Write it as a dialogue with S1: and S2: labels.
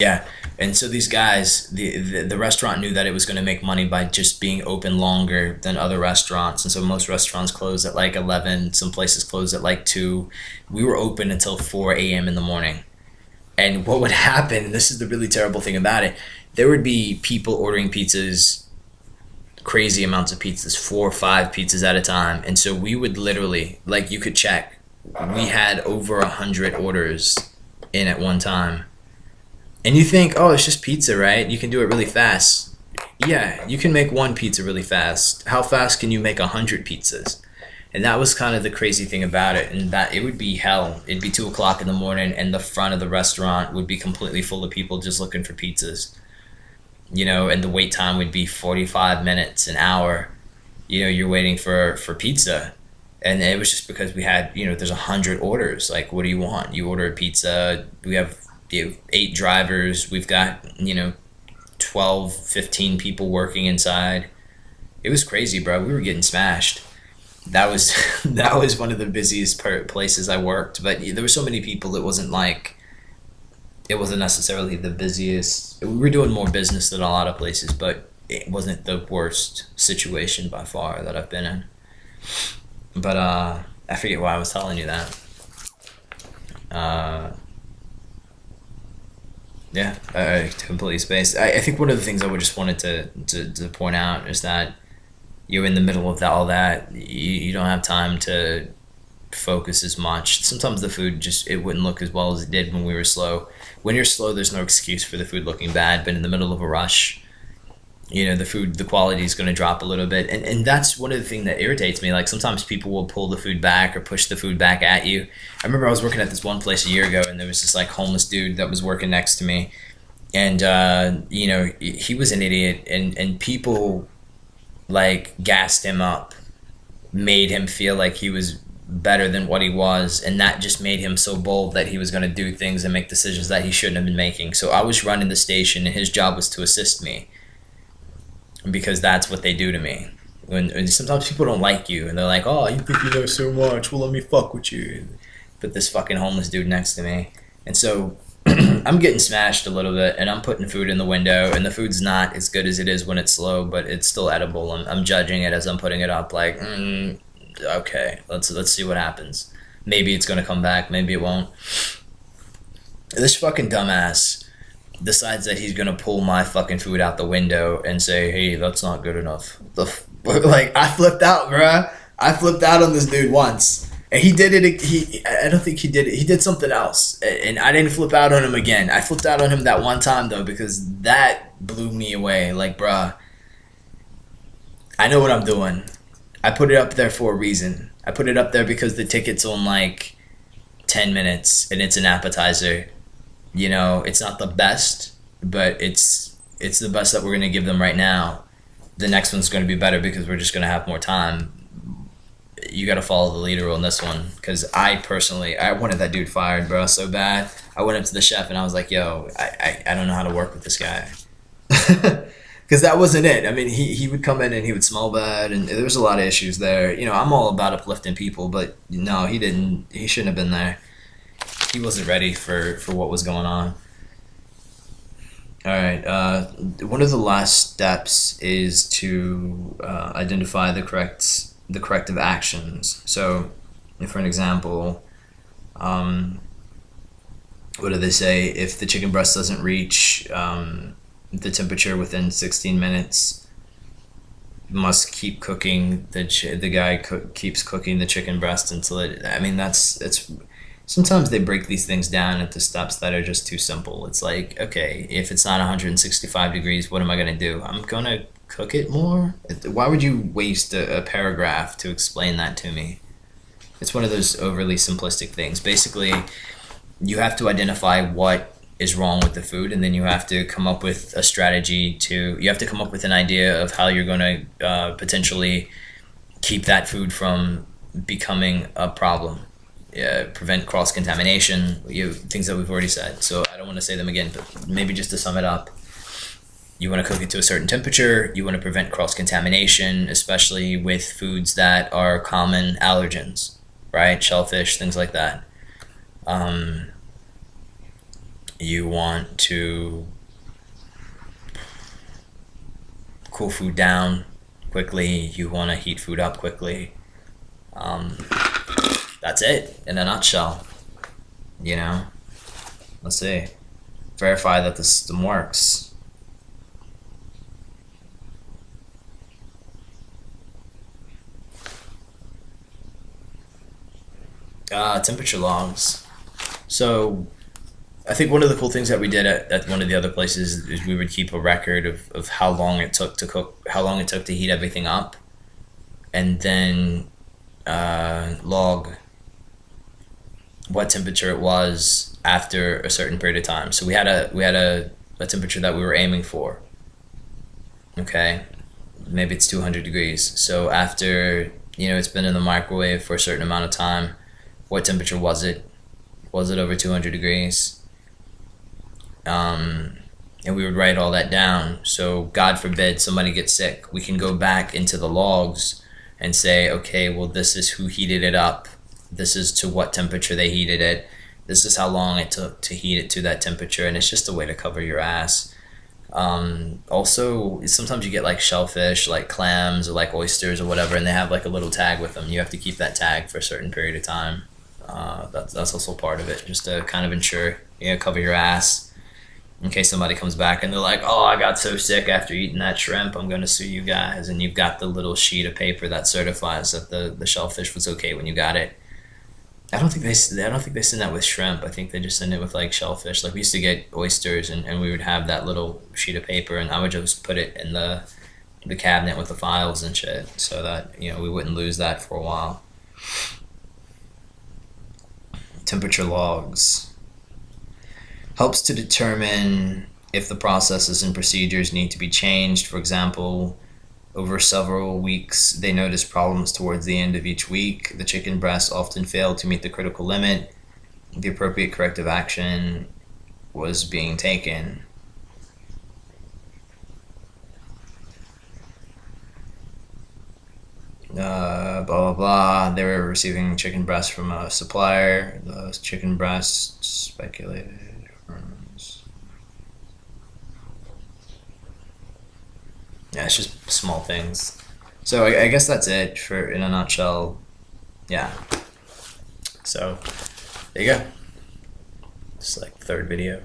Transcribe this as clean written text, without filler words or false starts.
S1: Yeah. And so these guys, the restaurant knew that it was going to make money by just being open longer than other restaurants. And so most restaurants close at like 11, some places close at like 2. We were open until 4 a.m. in the morning. And what would happen, and this is the really terrible thing about it, there would be people ordering pizzas, crazy amounts of pizzas, 4 or 5 pizzas at a time. And so we would literally, like, you could check, we had over 100 orders in at one time. And you think, oh, it's just pizza, right? You can do it really fast. Yeah, you can make one pizza really fast. How fast can you make 100 pizzas? And that was kind of the crazy thing about it. And that it would be hell. It'd be 2 o'clock in the morning, and the front of the restaurant would be completely full of people just looking for pizzas. And the wait time would be 45 minutes, an hour. You're waiting for pizza. And it was just because we had, there's 100 orders. Like, what do you want? You order a pizza. We have 8 drivers. We've got 12, 15 people working inside. It was crazy, bro. We were getting smashed. That was that was one of the busiest places I worked. But there were so many people. It wasn't necessarily the busiest. We were doing more business than a lot of places, but it wasn't the worst situation by far that I've been in. But I forget why I was telling you that. Uh, Yeah, I completely spaced. I think one of the things I would just wanted to point out is that you're in the middle of all that. You don't have time to focus as much. Sometimes the food it wouldn't look as well as it did when we were slow. When you're slow, there's no excuse for the food looking bad. But in the middle of a rush, the quality is going to drop a little bit. And that's one of the things that irritates me. Like, sometimes people will pull the food back or push the food back at you. I remember I was working at this one place a year ago, and there was this like homeless dude that was working next to me. And he was an idiot, and people like gassed him up, made him feel like he was better than what he was, and that just made him so bold that he was going to do things and make decisions that he shouldn't have been making. So I was running the station, and his job was to assist me, because that's what they do to me. When sometimes people don't like you, and they're like, "Oh, you think you know so much? Well, let me fuck with you." But this fucking homeless dude next to me, and so I'm getting smashed a little bit, and I'm putting food in the window, and the food's not as good as it is when it's slow, but it's still edible. I'm judging it as I'm putting it up, like, okay, let's see what happens. Maybe it's gonna come back, maybe it won't. This fucking dumbass decides that he's gonna pull my fucking food out the window and say, "Hey, that's not good enough." Like, I flipped out, bruh. I flipped out on this dude once. And he did it. I don't think he did it. He did something else, and I didn't flip out on him again. I flipped out on him that one time though, because that blew me away. Like, bruh, I know what I'm doing. I put it up there for a reason. I put it up there because the ticket's on like 10 minutes, and it's an appetizer. It's not the best, but it's the best that we're gonna give them right now. The next one's gonna be better because we're just gonna have more time. You got to follow the leader on this one, because I wanted that dude fired, bro, so bad. I went up to the chef and I was like, "Yo, I don't know how to work with this guy," because that wasn't it. I mean, he would come in and he would smell bad, and there was a lot of issues there. I'm all about uplifting people, but no, he didn't. He shouldn't have been there. He wasn't ready for what was going on. All right. One of the last steps is to identify the corrective actions. So, for an example, what do they say? If the chicken breast doesn't reach the temperature within 16 minutes, must keep cooking. The guy keeps cooking the chicken breast until it. I mean, it's. Sometimes they break these things down into steps that are just too simple. It's like, okay, if it's not 165 degrees, what am I gonna do? I'm gonna cook it more? Why would you waste a paragraph to explain that to me? It's one of those overly simplistic things. Basically, you have to identify what is wrong with the food, and then you have to come up with a strategy you have to come up with an idea of how you're going to potentially keep that food from becoming a problem. Prevent cross-contamination, things that we've already said. So I don't want to say them again, but maybe just to sum it up, you want to cook it to a certain temperature. You want to prevent cross-contamination, especially with foods that are common allergens, right? Shellfish, things like that. You want to cool food down quickly. You want to heat food up quickly. That's it in a nutshell. You know, let's see. Verify that the system works. Temperature logs. So I think one of the cool things that we did at one of the other places is we would keep a record of how long it took to cook, how long it took to heat everything up, and then log what temperature it was after a certain period of time. So we had a temperature that we were aiming for. Okay, maybe it's 200 degrees. So after, it's been in the microwave for a certain amount of time, what temperature was it? Was it over 200 degrees? And we would write all that down. So God forbid somebody gets sick, we can go back into the logs and say, okay, well, this is who heated it up. This is to what temperature they heated it. This is how long it took to heat it to that temperature. And it's just a way to cover your ass. Also, sometimes you get like shellfish, like clams or like oysters or whatever, and they have like a little tag with them. You have to keep that tag for a certain period of time. That's also part of it, just to kind of ensure, cover your ass in case somebody comes back and they're like, oh, I got so sick after eating that shrimp, I'm going to sue you guys. And you've got the little sheet of paper that certifies that the shellfish was okay when you got it. I don't think they send that with shrimp. I think they just send it with like shellfish. Like we used to get oysters and we would have that little sheet of paper, and I would just put it in the cabinet with the files and shit, so that we wouldn't lose that for a while. Temperature logs helps to determine if the processes and procedures need to be changed. For example, over several weeks, they notice problems towards the end of each week. The chicken breasts often failed to meet the critical limit. The appropriate corrective action was being taken. Blah, blah, blah. They were receiving chicken breasts from a supplier. The chicken breasts speculated. Yeah, it's just small things. So I guess that's it for in a nutshell. Yeah. So there you go. It's like third video.